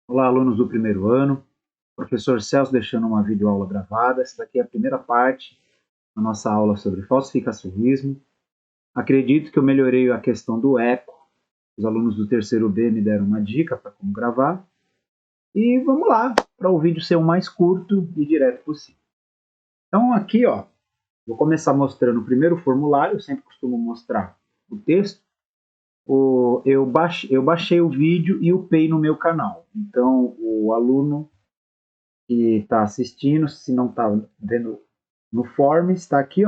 Olá, alunos do primeiro ano. Professor Celso deixando uma videoaula gravada. Essa daqui é a primeira parte da nossa aula sobre falsificacionismo. Acredito que eu melhorei a questão do eco. Os alunos do terceiro B me deram uma dica para como gravar. E vamos lá, para o vídeo ser o mais curto e direto possível. Então aqui, vou começar mostrando o primeiro formulário. Eu sempre costumo mostrar o texto. Eu baixei o vídeo e upei no meu canal. Então, o aluno que está assistindo, se não está vendo no Forms, está aqui,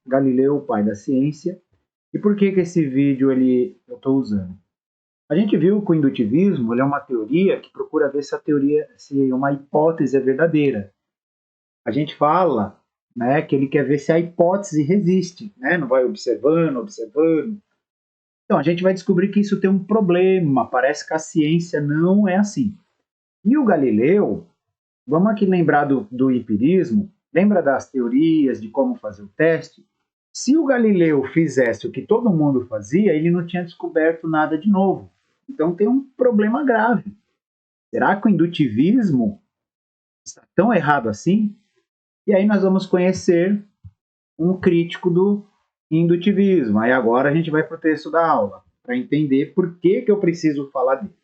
Galileu, o pai da ciência. E por que esse vídeo eu estou usando? A gente viu que o indutivismo é uma teoria que procura ver se uma hipótese é verdadeira. A gente fala, né, que ele quer ver se a hipótese resiste, né? Não vai observando. Então, a gente vai descobrir que isso tem um problema. Parece que a ciência não é assim. E o Galileu, vamos aqui lembrar do empirismo, lembra das teorias de como fazer o teste? Se o Galileu fizesse o que todo mundo fazia, ele não tinha descoberto nada de novo. Então tem um problema grave. Será que o indutivismo está tão errado assim? E aí nós vamos conhecer um crítico do indutivismo. Aí agora a gente vai para o texto da aula, para entender por que eu preciso falar dele.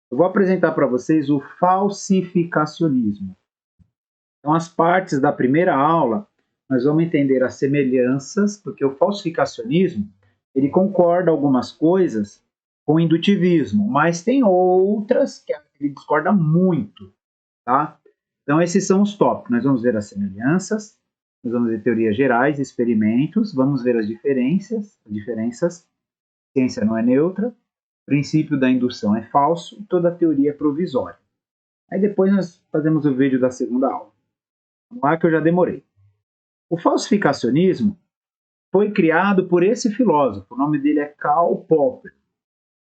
Eu vou apresentar para vocês o falsificacionismo. Então, as partes da primeira aula, nós vamos entender as semelhanças, porque o falsificacionismo, ele concorda algumas coisas com o indutivismo, mas tem outras que ele discorda muito, tá? Então, esses são os tópicos. Nós vamos ver as semelhanças, nós vamos ver teorias gerais, experimentos, vamos ver as diferenças. Ciência não é neutra, o princípio da indução é falso, toda teoria é provisória. Aí depois nós fazemos o vídeo da segunda aula. Vamos lá que eu já demorei. O falsificacionismo foi criado por esse filósofo, o nome dele é Karl Popper.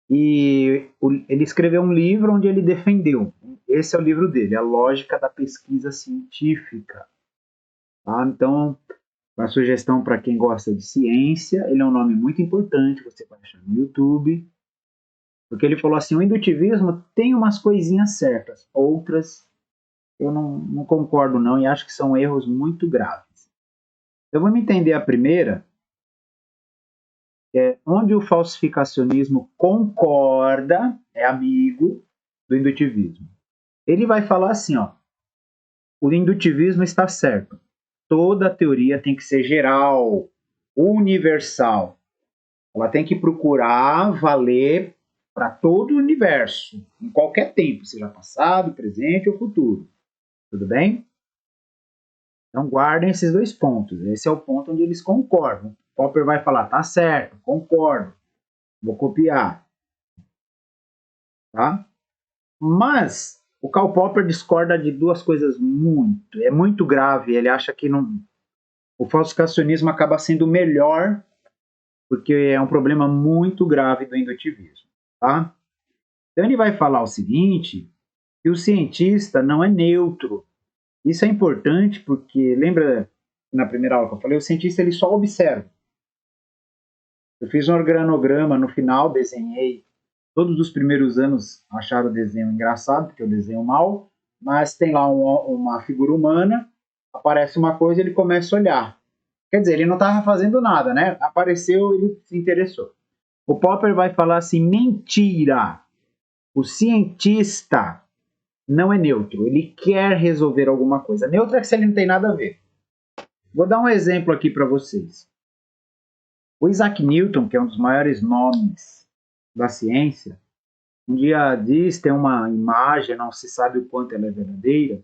E ele escreveu um livro onde ele defendeu, esse é o livro dele, A Lógica da Pesquisa Científica. Tá? Então, uma sugestão para quem gosta de ciência, ele é um nome muito importante, você vai achar no YouTube, porque ele falou assim, o indutivismo tem umas coisinhas certas, outras eu não concordo não, e acho que são erros muito graves. Então vamos entender a primeira, onde o falsificacionismo concorda, é amigo do indutivismo. Ele vai falar assim, o indutivismo está certo. Toda teoria tem que ser geral, universal. Ela tem que procurar valer para todo o universo, em qualquer tempo, seja passado, presente ou futuro. Tudo bem? Então guardem esses dois pontos. Esse é o ponto onde eles concordam. Popper vai falar, tá certo, concordo, vou copiar. Tá? Mas o Karl Popper discorda de duas coisas é muito grave. Ele acha que o falsificacionismo acaba sendo melhor porque é um problema muito grave do indutivismo. Tá? Então ele vai falar o seguinte, que o cientista não é neutro. Isso é importante porque, lembra na primeira aula que eu falei, o cientista ele só observa. Eu fiz um organograma no final, desenhei. Todos os primeiros anos acharam o desenho engraçado, porque eu desenho mal, mas tem lá uma figura humana, aparece uma coisa, ele começa a olhar. Quer dizer, ele não estava fazendo nada, né? Apareceu, ele se interessou. O Popper vai falar assim, mentira! O cientista não é neutro, ele quer resolver alguma coisa. Neutro é que se ele não tem nada a ver. Vou dar um exemplo aqui para vocês. O Isaac Newton, que é um dos maiores nomes da ciência, um dia diz, tem uma imagem, não se sabe o quanto ela é verdadeira,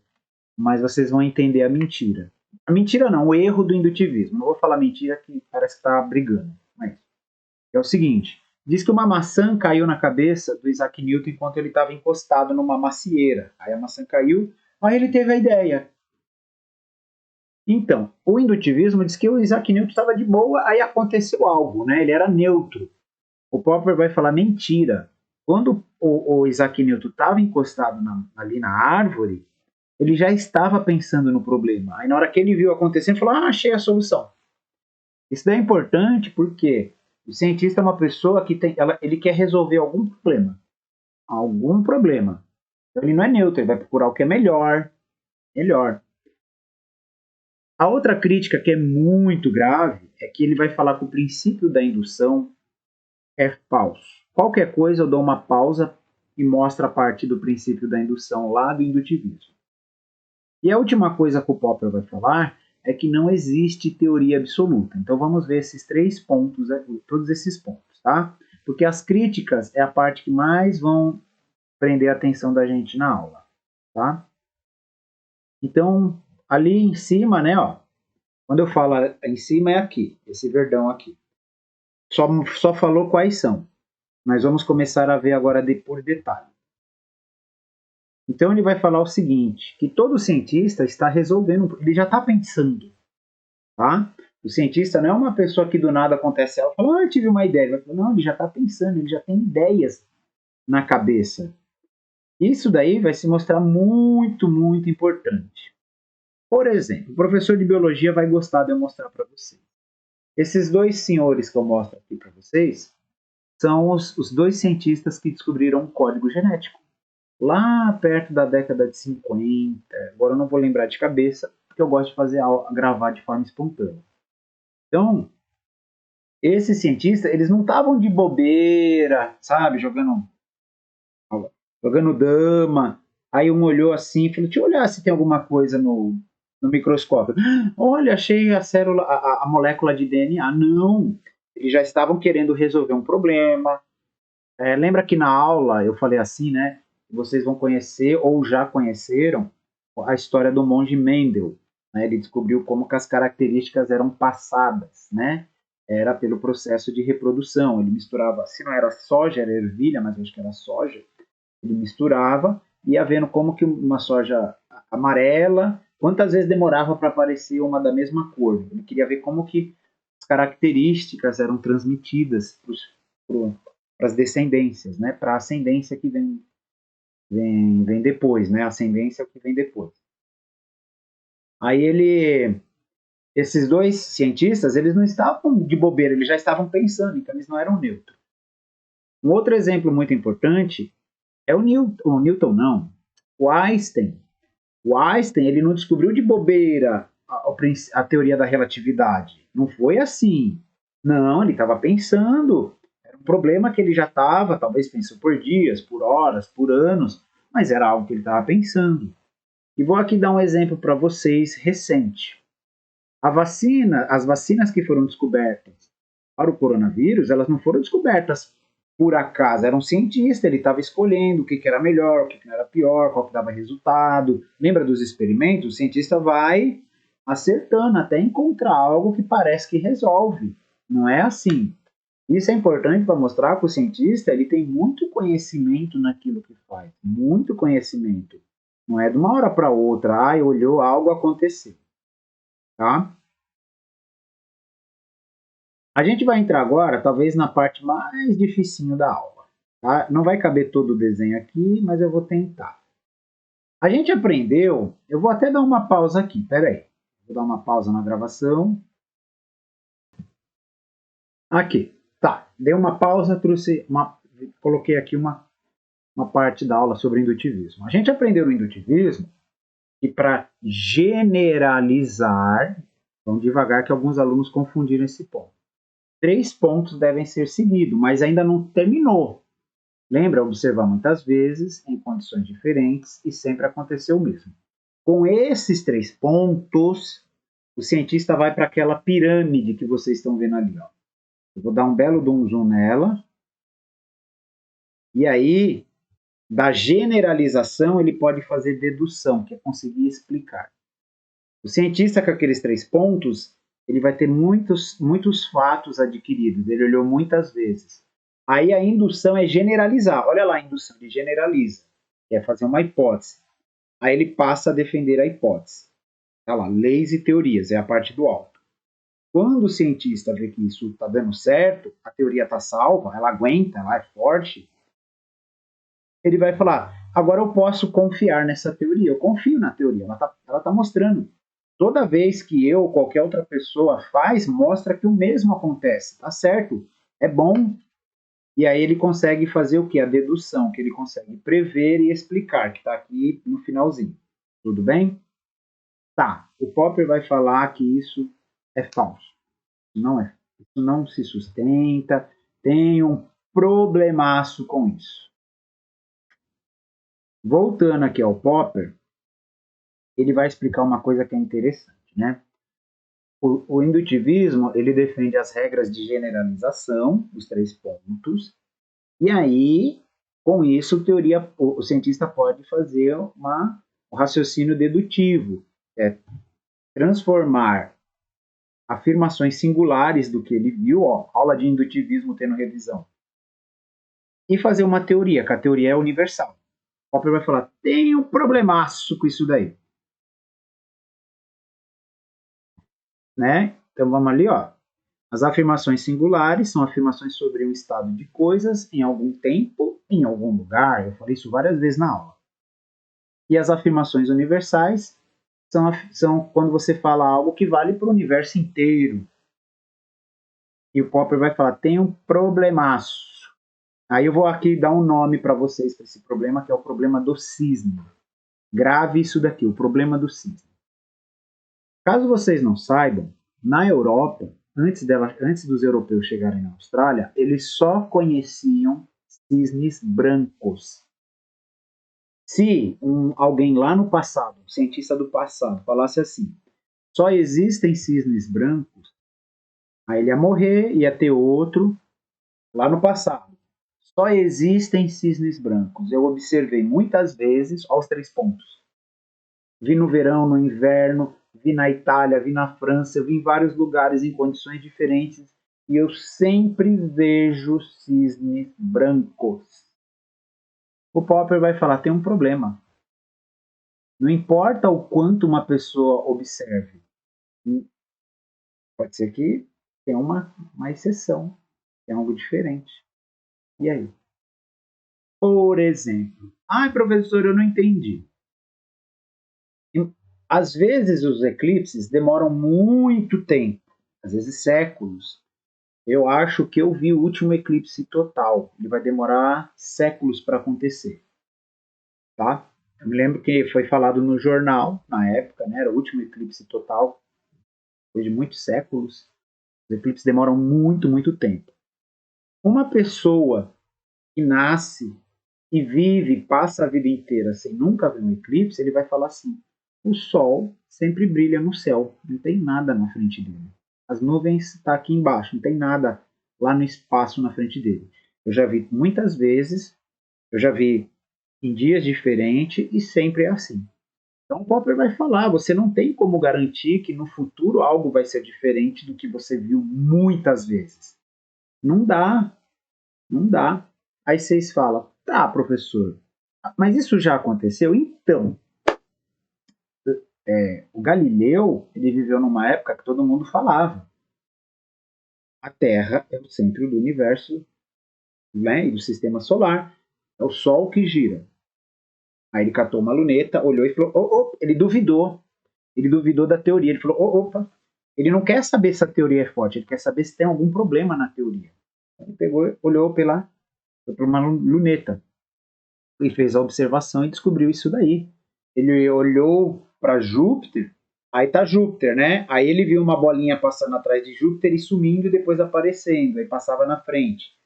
mas vocês vão entender a mentira. A mentira não, o erro do indutivismo. Não vou falar mentira que parece que está brigando. Mas é o seguinte, diz que uma maçã caiu na cabeça do Isaac Newton enquanto ele estava encostado numa macieira. Aí a maçã caiu, aí ele teve a ideia. Então, o indutivismo diz que o Isaac Newton estava de boa, aí aconteceu algo, né? Ele era neutro. O Popper vai falar mentira. Quando o Isaac Newton estava encostado ali na árvore, ele já estava pensando no problema. Aí na hora que ele viu acontecendo, ele falou, achei a solução. Isso daí é importante porque o cientista é uma pessoa que ele quer resolver algum problema. Algum problema. Então ele não é neutro, ele vai procurar o que é melhor. Melhor. A outra crítica que é muito grave é que ele vai falar que o princípio da indução é falso. Qualquer coisa eu dou uma pausa e mostro a parte do princípio da indução lá do indutivismo. E a última coisa que o Popper vai falar é que não existe teoria absoluta. Então vamos ver esses 3 pontos, todos esses pontos, tá? Porque as críticas é a parte que mais vão prender a atenção da gente na aula, tá? Então, ali em cima, né, ó, quando eu falo em cima é aqui, esse verdão aqui. Só falou quais são. Mas vamos começar a ver agora por detalhe. Então ele vai falar o seguinte, que todo cientista está resolvendo, ele já está pensando, tá? O cientista não é uma pessoa que do nada acontece algo e fala, eu tive uma ideia. Não, ele já está pensando, ele já tem ideias na cabeça. Isso daí vai se mostrar muito, muito importante. Por exemplo, o professor de biologia vai gostar de eu mostrar para vocês. Esses 2 senhores que eu mostro aqui para vocês são os 2 cientistas que descobriram o código genético. Lá perto da década de 50, agora eu não vou lembrar de cabeça, porque eu gosto de gravar de forma espontânea. Então, esses cientistas, eles não estavam de bobeira, sabe, jogando dama. Aí um olhou assim e falou, deixa eu olhar se tem alguma coisa no microscópio. Olha, achei a célula, a molécula de DNA. Não, eles já estavam querendo resolver um problema. Lembra que na aula eu falei assim, né? Vocês vão conhecer ou já conheceram a história do monge Mendel. Né? Ele descobriu como que as características eram passadas, né? Era pelo processo de reprodução. Ele misturava, se não era soja, era ervilha, mas eu acho que era soja. Ele misturava e ia vendo como que uma soja amarela, quantas vezes demorava para aparecer uma da mesma cor. Ele queria ver como que as características eram transmitidas para as descendências, né? Para a ascendência que vem depois, né? A ascendência é o que vem depois. Aí esses 2 cientistas, eles não estavam de bobeira, eles já estavam pensando, então eles não eram neutros. Um outro exemplo muito importante é o Newton não, o Einstein. O Einstein, ele não descobriu de bobeira a teoria da relatividade. Não foi assim. Não, ele estava pensando. Era um problema que ele já estava, talvez pensou por dias, por horas, por anos, mas era algo que ele estava pensando. E vou aqui dar um exemplo para vocês recente. As vacinas que foram descobertas para o coronavírus, elas não foram descobertas por acaso, era um cientista, ele estava escolhendo o que era melhor, o que era pior, qual que dava resultado. Lembra dos experimentos? O cientista vai acertando até encontrar algo que parece que resolve. Não é assim. Isso é importante para mostrar que o cientista ele tem muito conhecimento naquilo que faz, muito conhecimento. Não é de uma hora para outra, olhou algo acontecer. Tá? A gente vai entrar agora, talvez, na parte mais dificinho da aula. Tá? Não vai caber todo o desenho aqui, mas eu vou tentar. A gente aprendeu, eu vou até dar uma pausa aqui, peraí. Vou dar uma pausa na gravação. Aqui, tá. Dei uma pausa, coloquei aqui uma parte da aula sobre indutivismo. A gente aprendeu no indutivismo que para generalizar, vamos devagar que alguns alunos confundiram esse ponto. 3 pontos devem ser seguidos, mas ainda não terminou. Lembra observar muitas vezes, em condições diferentes, e sempre aconteceu o mesmo. Com esses 3 pontos, o cientista vai para aquela pirâmide que vocês estão vendo ali. Ó. Eu vou dar um belo zoom nela. E aí, da generalização, ele pode fazer dedução, que é conseguir explicar. O cientista com aqueles 3 pontos, ele vai ter muitos fatos adquiridos, ele olhou muitas vezes. Aí a indução é generalizar. Olha lá a indução, ele generaliza, que é fazer uma hipótese. Aí ele passa a defender a hipótese. Tá lá, leis e teorias, é a parte do alto. Quando o cientista vê que isso está dando certo, a teoria está salva, ela aguenta, ela é forte, ele vai falar, agora eu posso confiar nessa teoria, eu confio na teoria, ela tá mostrando. Toda vez que eu ou qualquer outra pessoa faz, mostra que o mesmo acontece. Tá certo? É bom. E aí ele consegue fazer o que? A dedução, que ele consegue prever e explicar, que está aqui no finalzinho. Tudo bem? Tá, o Popper vai falar que isso é falso. Não é. Isso não se sustenta, tem um problemaço com isso. Voltando aqui ao Popper, ele vai explicar uma coisa que é interessante, né? O indutivismo, ele defende as regras de generalização, os 3 pontos, e aí, com isso, o cientista pode fazer um raciocínio dedutivo, transformar afirmações singulares do que ele viu, aula de indutivismo tendo revisão, e fazer uma teoria, que a teoria é universal. O Popper vai falar, tem um problemaço com isso daí. Né? Então vamos ali, ó. As afirmações singulares são afirmações sobre um estado de coisas em algum tempo, em algum lugar. Eu falei isso várias vezes na aula. E as afirmações universais são quando você fala algo que vale para o universo inteiro. E o Popper vai falar, tem um problemaço. Aí eu vou aqui dar um nome para vocês para esse problema, que é o problema do cisne. Grave isso daqui, o problema do cisne. Caso vocês não saibam, na Europa, antes dos europeus chegarem na Austrália, eles só conheciam cisnes brancos. Se alguém lá no passado, um cientista do passado, falasse assim, só existem cisnes brancos, aí ele ia morrer, ia ter outro lá no passado. Só existem cisnes brancos. Eu observei muitas vezes, aos 3 pontos. Vi no verão, no inverno, vi na Itália, vi na França, vi em vários lugares em condições diferentes e eu sempre vejo cisnes brancos. O Popper vai falar, tem um problema. Não importa o quanto uma pessoa observe. Pode ser que tenha uma exceção, tem algo diferente. E aí? Por exemplo, ai professor, eu não entendi. Às vezes os eclipses demoram muito tempo, às vezes séculos. Eu acho que eu vi o último eclipse total. Ele vai demorar séculos para acontecer. Tá? Eu me lembro que foi falado no jornal, na época, né? Era o último eclipse total, depois de muitos séculos. Os eclipses demoram muito, muito tempo. Uma pessoa que nasce e vive, passa a vida inteira sem nunca ver um eclipse, ele vai falar assim: o Sol sempre brilha no céu, não tem nada na frente dele. As nuvens estão aqui embaixo, não tem nada lá no espaço na frente dele. Eu já vi muitas vezes, eu já vi em dias diferentes e sempre é assim. Então o Popper vai falar, você não tem como garantir que no futuro algo vai ser diferente do que você viu muitas vezes. Não dá, não dá. Aí vocês falam, tá, professor, mas isso já aconteceu? Então, o Galileu, ele viveu numa época que todo mundo falava. A Terra é o centro do universo, né, e do sistema solar. É o Sol que gira. Aí ele catou uma luneta, olhou e falou, ele duvidou. Ele duvidou da teoria. Ele falou, opa, ele não quer saber se a teoria é forte, ele quer saber se tem algum problema na teoria. Ele pegou, olhou pela uma luneta e fez a observação e descobriu isso daí. Ele olhou para Júpiter, aí tá Júpiter, né? Aí ele viu uma bolinha passando atrás de Júpiter e sumindo e depois aparecendo, aí passava na frente.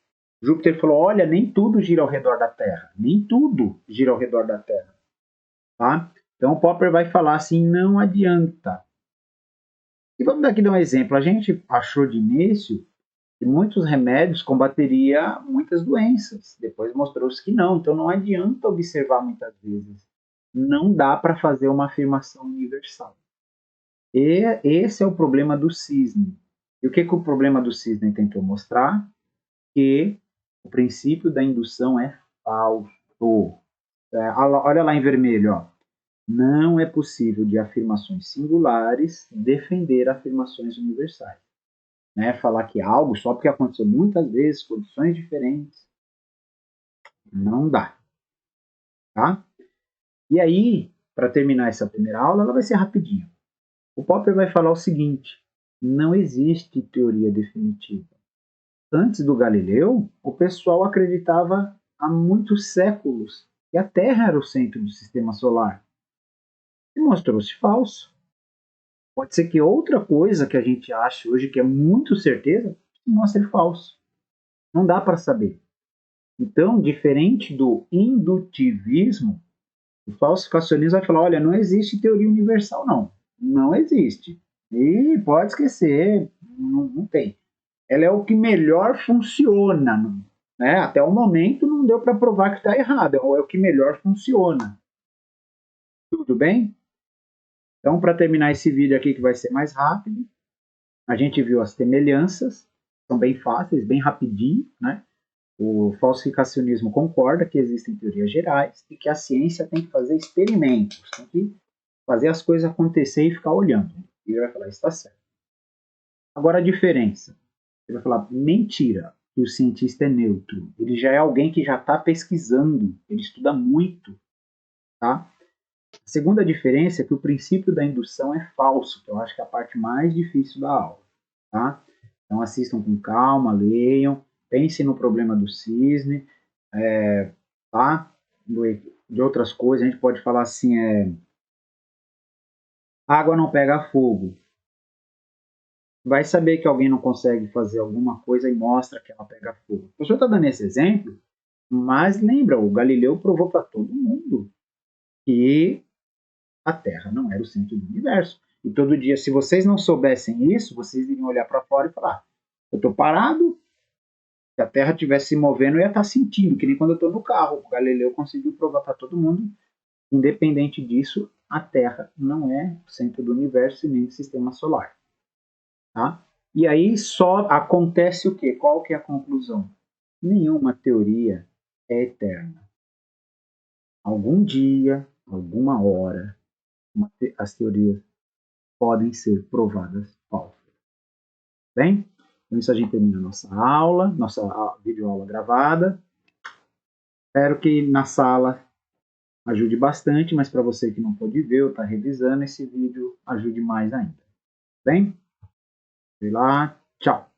Júpiter falou: olha, nem tudo gira ao redor da Terra, nem tudo gira ao redor da Terra, tá? Então o Popper vai falar assim: não adianta. E vamos daqui dar um exemplo. A gente achou de início que muitos remédios combateria muitas doenças. Depois mostrou-se que não. Então não adianta observar muitas vezes. Não dá para fazer uma afirmação universal. E esse é o problema do cisne. E o que o problema do cisne tentou mostrar? Que o princípio da indução é falso. Olha lá em vermelho, ó. Não é possível de afirmações singulares defender afirmações universais. Né? Falar que algo, só porque aconteceu muitas vezes, condições diferentes, não dá. Tá? E aí, para terminar essa primeira aula, ela vai ser rapidinho. O Popper vai falar o seguinte: não existe teoria definitiva. Antes do Galileu, o pessoal acreditava há muitos séculos que a Terra era o centro do sistema solar. E mostrou-se falso. Pode ser que outra coisa que a gente acha hoje que é muito certeza se mostre falso. Não dá para saber. Então, diferente do indutivismo, o falsificacionismo vai falar: olha, não existe teoria universal, não. Não existe. E pode esquecer, não tem. Ela é o que melhor funciona. Né? Até o momento não deu para provar que está errado. É o que melhor funciona. Tudo bem? Então, para terminar esse vídeo aqui, que vai ser mais rápido, a gente viu as semelhanças, são bem fáceis, bem rapidinho, né? O falsificacionismo concorda que existem teorias gerais e que a ciência tem que fazer experimentos, tem que fazer as coisas acontecer e ficar olhando. E ele vai falar: está certo. Agora a diferença. Ele vai falar: mentira, que o cientista é neutro. Ele já é alguém que já está pesquisando, ele estuda muito. Tá? A segunda diferença é que o princípio da indução é falso, que eu acho que é a parte mais difícil da aula. Tá? Então assistam com calma, leiam, pensem no problema do cisne, tá? De outras coisas, a gente pode falar assim, água não pega fogo. Vai saber que alguém não consegue fazer alguma coisa e mostra que ela pega fogo. O professor está dando esse exemplo, mas lembra, o Galileu provou para todo mundo que a Terra não era o centro do universo. E todo dia, se vocês não soubessem isso, vocês iriam olhar para fora e falar: eu estou parado, se a Terra estivesse se movendo, eu ia estar sentindo, que nem quando eu estou no carro. O Galileu conseguiu provar para todo mundo, independente disso, a Terra não é o centro do universo e nem do sistema solar. Tá? E aí só acontece o quê? Qual que é a conclusão? Nenhuma teoria é eterna. Algum dia, alguma hora, as teorias podem ser provadas falsas. Bem? Com isso a gente termina a nossa aula, nossa videoaula gravada. Espero que na sala ajude bastante, mas para você que não pôde ver ou está revisando esse vídeo, ajude mais ainda. Bem? Sei lá, tchau!